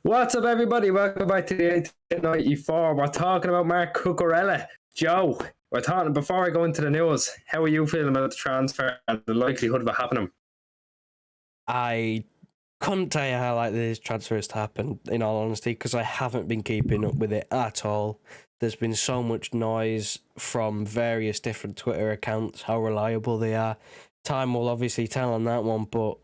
What's up, everybody? Welcome back to the 1894. We're talking about Marc Cucurella. Joe, we're talking, before I go into the news, how are you feeling about the transfer and the likelihood of it happening? I couldn't tell you how likely this transfer is to happen, in all honesty, because I haven't been keeping up with it at all. There's been so much noise from various different Twitter accounts, how reliable they are. Time will obviously tell on that one, but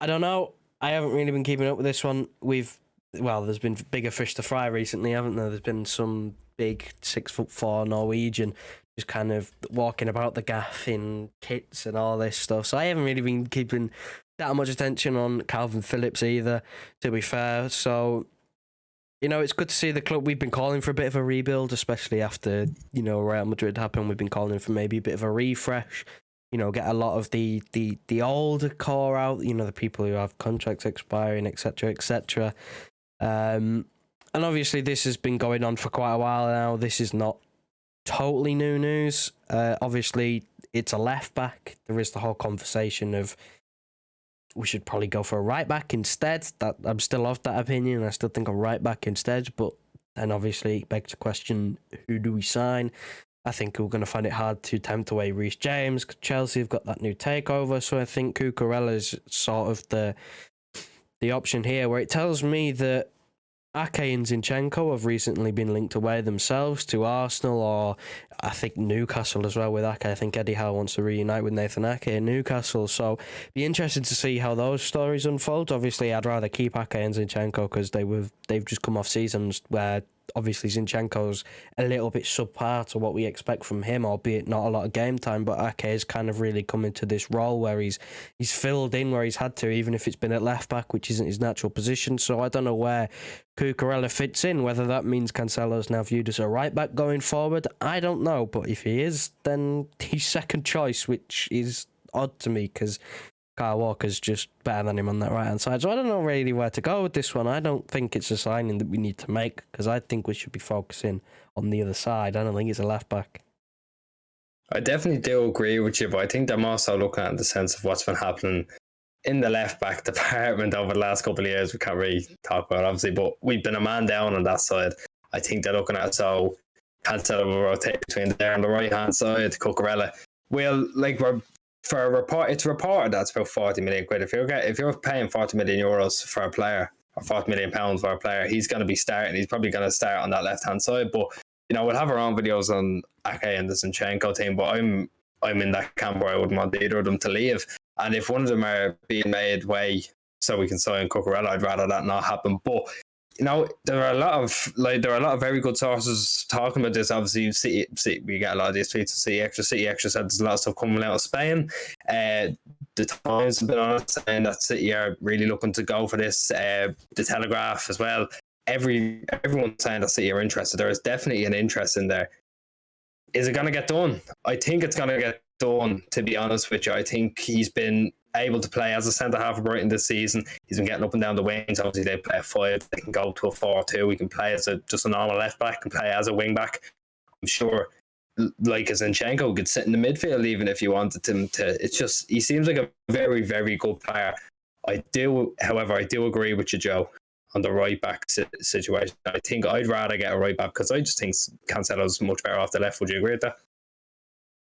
I don't know. I haven't really been keeping up with this one. There's been bigger fish to fry recently, haven't there? There's been some big 6'4" Norwegian just kind of walking about the gaff in kits and all this stuff. So I haven't really been keeping that much attention on Calvin Phillips either, to be fair. So, it's good to see the club. We've been calling for a bit of a rebuild, especially after, Real Madrid happened. We've been calling for maybe a bit of a refresh. Get a lot of the old core out, the people who have contracts expiring, etc., etc. And obviously this has been going on for quite a while now. This is not totally new news. Obviously, it's a left back. There is the whole conversation of we should probably go for a right back instead. That I'm still of that opinion. I still think a right back instead. But then obviously it begs the question, who do we sign? I think we're going to find it hard to tempt away Reece James. Chelsea have got that new takeover, so I think Cucurella is sort of the option here, where it tells me that Ake and Zinchenko have recently been linked away themselves to Arsenal, or I think Newcastle as well with Ake. I think Eddie Howe wants to reunite with Nathan Ake in Newcastle, so be interested to see how those stories unfold. Obviously, I'd rather keep Ake and Zinchenko because they've just come off seasons where obviously Zinchenko's a little bit subpar to what we expect from him, albeit not a lot of game time, but Ake is kind of really come into this role where he's filled in where he's had to, even if it's been at left back, which isn't his natural position. So I don't know where Cucurella fits in, whether that means Cancelo's now viewed as a right back going forward. I don't know, but if he is, then he's second choice, which is odd to me because Kyle Walker's just better than him on that right-hand side. So I don't know really where to go with this one. I don't think it's a signing that we need to make because I think we should be focusing on the other side. I don't think it's a left-back. I definitely do agree with you, but I think I'm also looking at the sense of what's been happening in the left-back department over the last couple of years. We can't really talk about it, obviously, but we've been a man down on that side. I think they're looking at it, so Cancelo will rotate between there and the right-hand side, Cucurella. For a report, it's reported that's about 40 million quid. If you're paying 40 million euros for a player, or 40 million pounds for a player, he's going to be starting. He's probably going to start on that left hand side. But we'll have our own videos on Ake and the Zinchenko team. But I'm in that camp where I wouldn't want either of them to leave. And if one of them are being made way so we can sign Cucurella, I'd rather that not happen. But there are a lot of very good sources talking about this. Obviously, we get a lot of these tweets. City Extra said there's a lot of stuff coming out of Spain. The Times have been on it saying that City are really looking to go for this. The Telegraph as well. Everyone's saying that City are interested. There is definitely an interest in there. Is it going to get done? I think it's going to get done, to be honest with you. I think he's been able to play as a centre-half of Brighton this season. He's been getting up and down the wings. Obviously, they play a 5. They can go to a 4-2. He can play as just a normal left-back, can play as a wing-back. I'm sure, like Zinchenko, could sit in the midfield even if you wanted him to. It's just, he seems like a very, very good player. However, I do agree with you, Joe, on the right-back situation. I think I'd rather get a right-back because I just think Cancelo's much better off the left. Would you agree with that?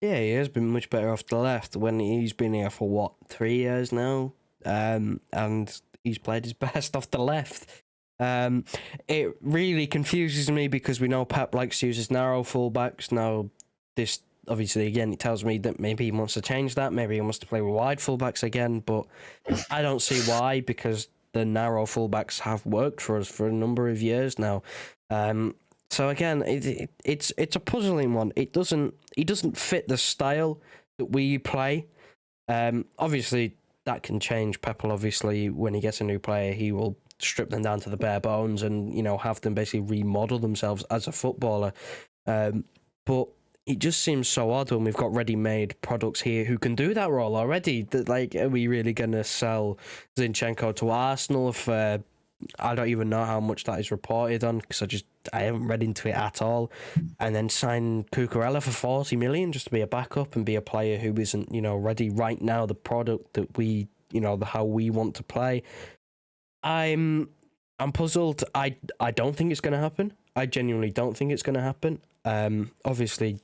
Yeah, he has been much better off the left when he's been here for 3 years now, and he's played his best off the left. It really confuses me because we know Pep likes to use his narrow fullbacks. Now, this obviously again it tells me that maybe he wants to change that. Maybe he wants to play with wide fullbacks again, but I don't see why because the narrow fullbacks have worked for us for a number of years now. So again, it's a puzzling one. He doesn't fit the style that we play. Obviously, that can change. Pep will obviously, when he gets a new player, he will strip them down to the bare bones and have them basically remodel themselves as a footballer. But it just seems so odd when we've got ready-made products here who can do that role already. That are we really going to sell Zinchenko to Arsenal for? I don't even know how much that is reported on because I haven't read into it at all. And then sign Cucurella for 40 million just to be a backup and be a player who isn't, ready right now, the product that we, how we want to play. I'm I'm puzzled. I don't think it's going to happen. I genuinely don't think it's going to happen. Obviously,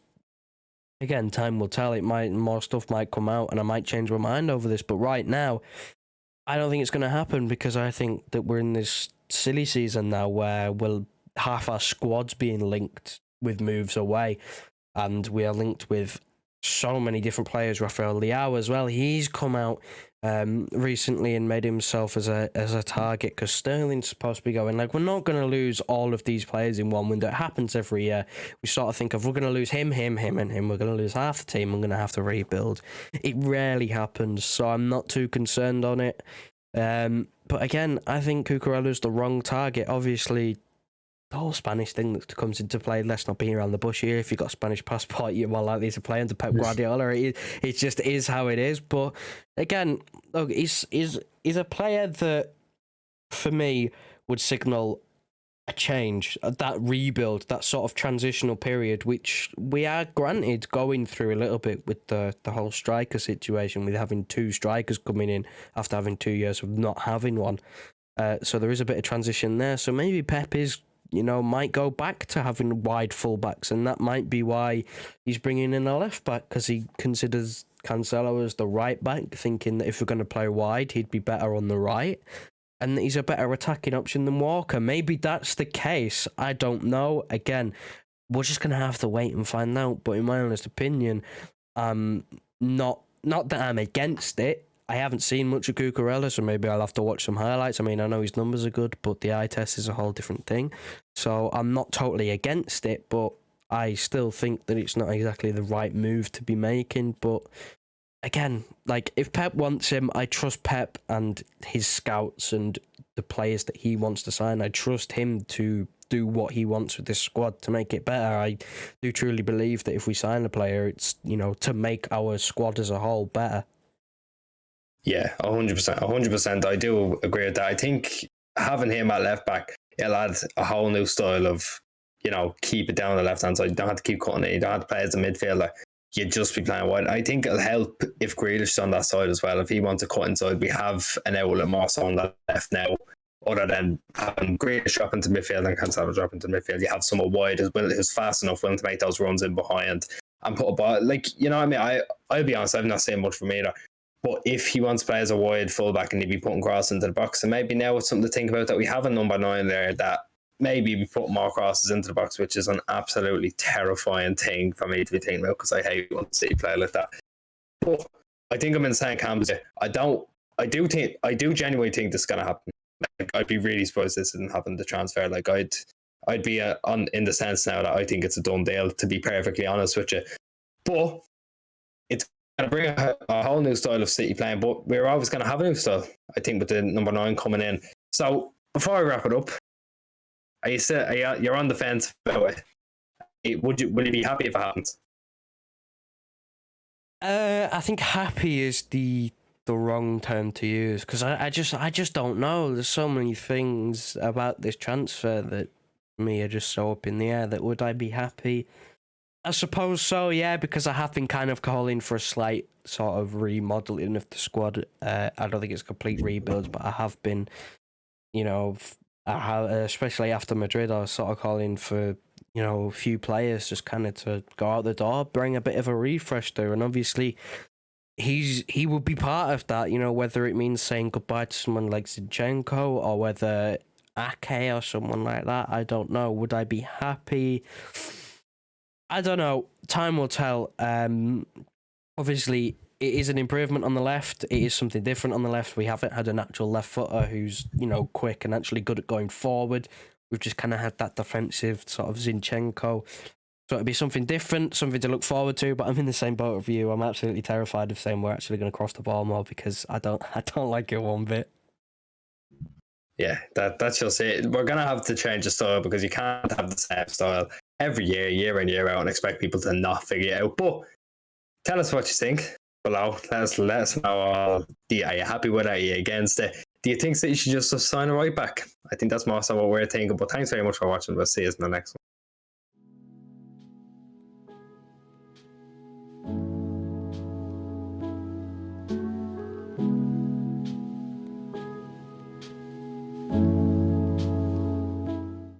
again, time will tell. More stuff might come out, and I might change my mind over this. But right now, I don't think it's going to happen because I think that we're in this silly season now where half our squad's being linked with moves away, and we are linked with so many different players. Rafael Leao as well. He's come out recently and made himself as a target because Sterling's supposed to be going. Like, we're not going to lose all of these players in one window. It happens every year. We sort of think of, we're going to lose him, and him. We're going to lose half the team. We're going to have to rebuild. It rarely happens, so I'm not too concerned on it. But again, I think Cucurella's the wrong target. Obviously, the whole Spanish thing that comes into play, let's not beat around the bush here. If you've got a Spanish passport, you're more likely to play under Pep Guardiola. It just is how it is. But again, look, he's a player that, for me, would signal a change, that rebuild, that sort of transitional period, which we are granted going through a little bit with the whole striker situation, with having two strikers coming in after having 2 years of not having one. So there is a bit of transition there. So maybe Pep might go back to having wide fullbacks, and that might be why he's bringing in a left back, because he considers Cancelo as the right back, thinking that if we're going to play wide, he'd be better on the right, and that he's a better attacking option than Walker. Maybe that's the case. I don't know. Again, we're just going to have to wait and find out. But in my honest opinion, not that I'm against it. I haven't seen much of Cucurella, so maybe I'll have to watch some highlights. I mean, I know his numbers are good, but the eye test is a whole different thing. So I'm not totally against it, but I still think that it's not exactly the right move to be making. But again, like, if Pep wants him, I trust Pep and his scouts and the players that he wants to sign. I trust him to do what he wants with this squad to make it better. I do truly believe that if we sign a player, it's, to make our squad as a whole better. Yeah, 100%. 100%. I do agree with that. I think having him at left back, it'll add a whole new style of, keep it down the left hand side. You don't have to keep cutting it. You don't have to play as a midfielder. You just be playing wide. I think it'll help if Grealish is on that side as well. If he wants to cut inside, we have an outlet more so on that left now, other than having Grealish drop into midfield and Cancelo drop into midfield. You have someone wide as well who's fast enough, willing to make those runs in behind and put a ball. Like, what I mean? I'll be honest, I've not seen much from either. But if he wants to play as a wide fullback and he'd be putting crosses into the box, and maybe now it's something to think about that we have a number 9 there that maybe we put more crosses into the box, which is an absolutely terrifying thing for me to be thinking about, because I hate when City play like that. But I think I'm in the same camp. I do genuinely think this is going to happen. Like, I'd be really surprised this didn't happen, the transfer. Like, I'd be in the sense now that I think it's a done deal, to be perfectly honest with you. But it's going to bring a whole new style of City playing, but we're always going to have a new style, I think, with the number 9 coming in. So before I wrap it up, you're on the fence about it. Would you be happy if it happens? I think happy is the wrong term to use, because I just don't know. There's so many things about this transfer that for me are just so up in the air. That would I be happy? I suppose so, yeah, because I have been kind of calling for a slight sort of remodeling of the squad. I don't think it's a complete rebuild, but I have been, especially after Madrid, I was sort of calling for, a few players just kind of to go out the door, bring a bit of a refresh there. And obviously, he will be part of that, whether it means saying goodbye to someone like Zinchenko or whether Ake or someone like that. I don't know. Would I be happy? I don't know. Time will tell. Obviously, it is an improvement on the left. It is something different on the left. We haven't had an actual left footer who's, quick and actually good at going forward. We've just kind of had that defensive sort of Zinchenko. So it'd be something different, something to look forward to. But I'm in the same boat of you. I'm absolutely terrified of saying we're actually going to cross the ball more, because I don't like it one bit. Yeah, that's just it. We're going to have to change the style, because you can't have the same style every year in, year out, and expect people to not figure it out. But tell us what you think below. Let us know. Are you happy with it? Are you against it? Do you think that you should just sign a right back? I think that's more so what we're thinking. But thanks very much for watching. We'll see you in the next one.